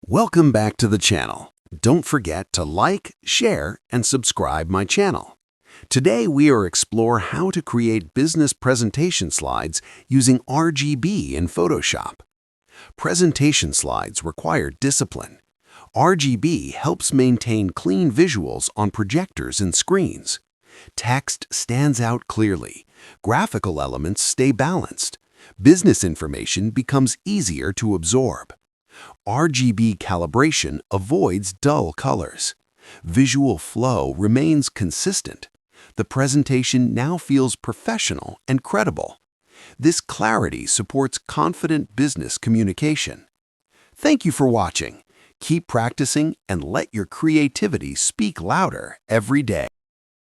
Welcome back to the channel. Don't forget to like, share, and subscribe my channel. Today we are explore how to create business presentation slides using RGB in Photoshop. Presentation slides require discipline. RGB helps maintain clean visuals on projectors and screens. Text stands out clearly. Graphical elements stay balanced. Business information becomes easier to absorb. RGB calibration avoids dull colors. Visual flow remains consistent. The presentation now feels professional and credible. This clarity supports confident business communication. Thank you for watching. Keep practicing and let your creativity speak louder every day.